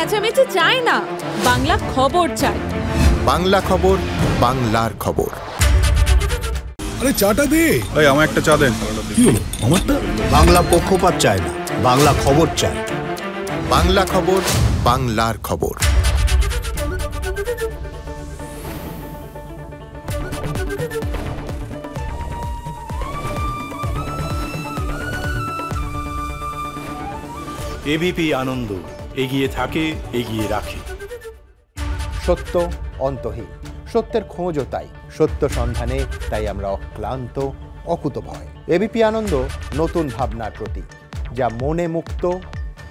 চেঁচামেচি চাই না, বাংলা খবর চাই। বাংলা খবর, বাংলার খবর। আরে চাটা দে। এই আমার একটা চা দেন। কি হলো আমারটা? বাংলা পক্ষপাত চায় না, বাংলা খবর চায়। বাংলা খবর, বাংলার খবর। এবিপি আনন্দ, এগিয়ে থাকে, এগিয়ে রাখে। সত্য অন্তহীন, সত্যের খোঁজও তাই, সত্য সন্ধানে তাই আমরা অক্লান্ত, অকুতভয়। এবিপি আনন্দ নতুন ভাবনার প্রতীক, যা মনে মুক্ত,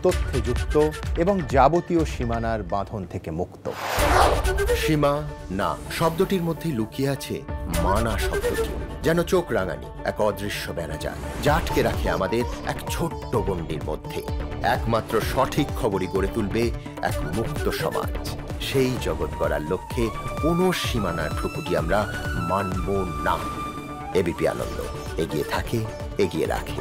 তথ্যে যুক্ত এবং যাবতীয় সীমানার বাঁধন থেকে মুক্ত। সীমা না শব্দটির মধ্যে লুকিয়ে আছে মানা শব্দটি, যেন চোখ রাঙানি এক অদৃশ্য বেড়াজাল, যা আটকে রাখে আমাদের এক ছোট্ট গণ্ডির মধ্যে। একমাত্র সঠিক খবরই গড়ে তুলবে এক মুক্ত সমাজ। সেই জগৎ গড়ার লক্ষ্যে কোনো সীমানার ঠুকুটি আমরা মানব না। এবিপি আনন্দ, এগিয়ে থাকে, এগিয়ে রাখে।